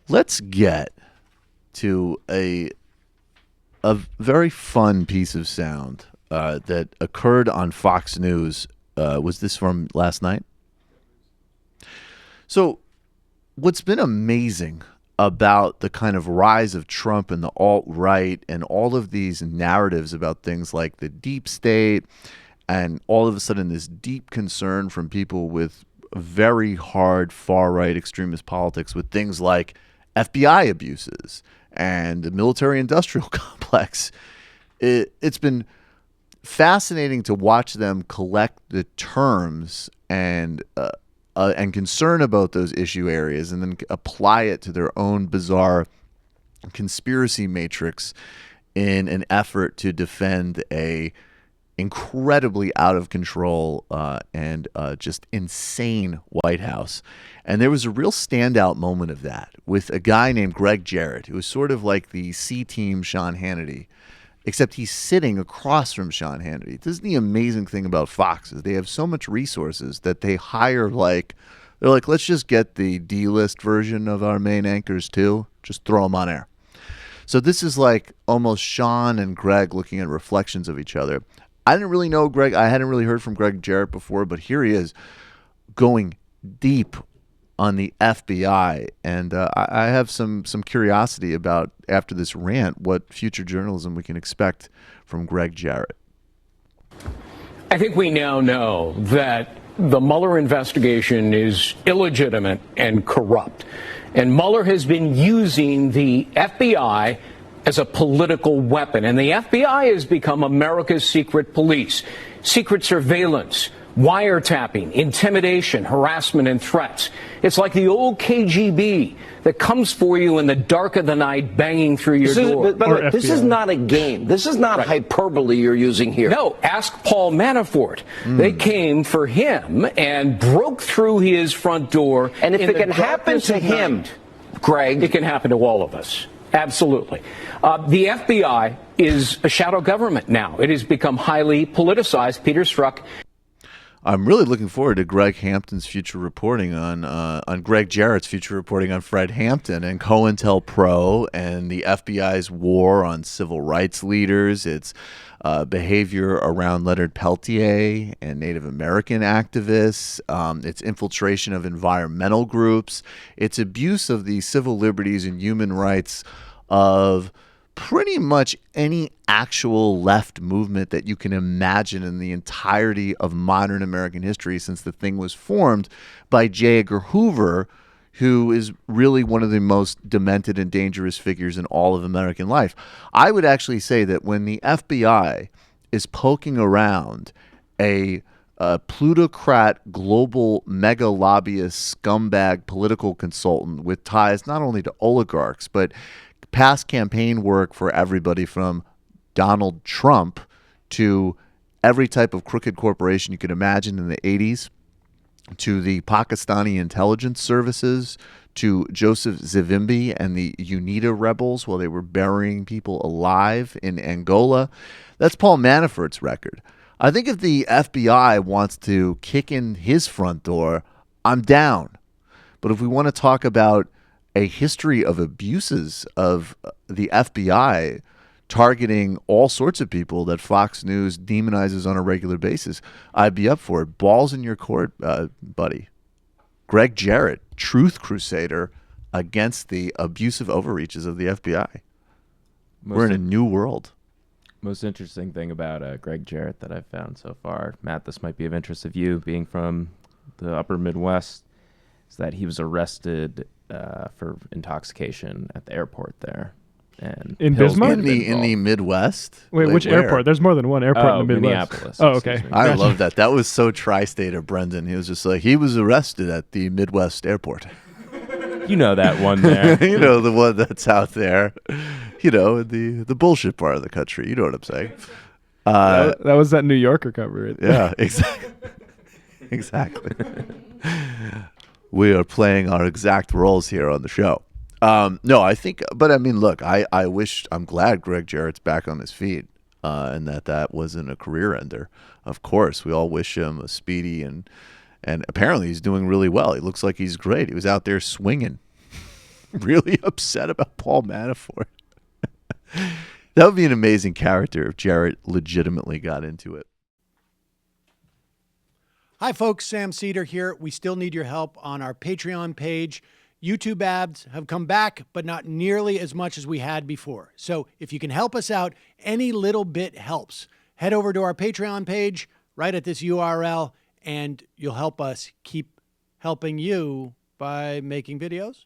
Let's get to a very fun piece of sound that occurred on Fox News. Was this from last night? So what's been amazing about the kind of rise of Trump and the alt-right and all of these narratives about things like the deep state and all of a sudden this deep concern from people with very hard far-right extremist politics with things like FBI abuses and the military-industrial complex. It's been fascinating to watch them collect the terms and concern about those issue areas and then apply it to their own bizarre conspiracy matrix in an effort to defend a incredibly out of control and just insane White House. And there was a real standout moment of that with a guy named Gregg Jarrett, who was sort of like the C-team Sean Hannity, except he's sitting across from Sean Hannity. This is the amazing thing about Fox is they have so much resources that they hire they're like, let's just get the D-list version of our main anchors too. Just throw them on air. So this is like almost Sean and Gregg looking at reflections of each other. I didn't really know Gregg. I hadn't really heard from Gregg Jarrett before, but here he is going deep on the FBI. And I have some curiosity about, after this rant, what future journalism we can expect from Gregg Jarrett. I think we now know that the Mueller investigation is illegitimate and corrupt. And Mueller has been using the FBI as a political weapon. And the FBI has become America's secret police. Secret surveillance, wiretapping, intimidation, harassment, and threats. It's like the old KGB that comes for you in the dark of the night, banging through your door. But this is not a game. This is not hyperbole you're using here. No, ask Paul Manafort. They came for him and broke through his front door. And if it can happen to him, Gregg, it can happen to all of us. Absolutely. The FBI is a shadow government now. It has become highly politicized. Peter Strzok. I'm really looking forward to Greg Hampton's future reporting on Gregg Jarrett's future reporting on Fred Hampton and COINTELPRO and the FBI's war on civil rights leaders, its behavior around Leonard Peltier and Native American activists, its infiltration of environmental groups, its abuse of the civil liberties and human rights of pretty much any actual left movement that you can imagine in the entirety of modern American history since the thing was formed by J. Edgar Hoover, who is really one of the most demented and dangerous figures in all of American life. I would actually say that when the FBI is poking around a plutocrat, global mega lobbyist, scumbag political consultant with ties not only to oligarchs, but past campaign work for everybody from Donald Trump to every type of crooked corporation you could imagine in the 80s, to the Pakistani intelligence services, to Joseph Zavimbi and the UNITA rebels while they were burying people alive in Angola. That's Paul Manafort's record. I think if the FBI wants to kick in his front door, I'm down. But if we want to talk about a history of abuses of the FBI targeting all sorts of people that Fox News demonizes on a regular basis, I'd be up for it. Balls in your court, buddy. Gregg Jarrett, truth crusader against the abusive overreaches of the FBI. We're in a new world. Most interesting thing about Gregg Jarrett that I've found so far, Matt, this might be of interest of you, being from the upper Midwest, is that he was arrested for intoxication at the airport there. And in Bismarck? In the Midwest? Wait, which where? Airport? There's more than one airport in the Midwest. Minneapolis. Oh, okay. I love that. That was so tri-state of Brendan. He was just like, he was arrested at the Midwest Airport. You know that one there. You know, the one that's out there. You know, the bullshit part of the country. You know what I'm saying? That was that New Yorker cover. Right? Yeah, exactly. Exactly. We are playing our exact roles here on the show. No, I think, but I mean, look, I'm glad Gregg Jarrett's back on his feet, and that wasn't a career ender. Of course, we all wish him a speedy and apparently he's doing really well. He looks like he's great. He was out there swinging. really upset about Paul Manafort. That would be an amazing character if Jarret legitimately got into it. Hi, folks. Sam Cedar here. We still need your help on our Patreon page. YouTube ads have come back, but not nearly as much as we had before. So if you can help us out, any little bit helps. Head over to our Patreon page right at this URL, and you'll help us keep helping you by making videos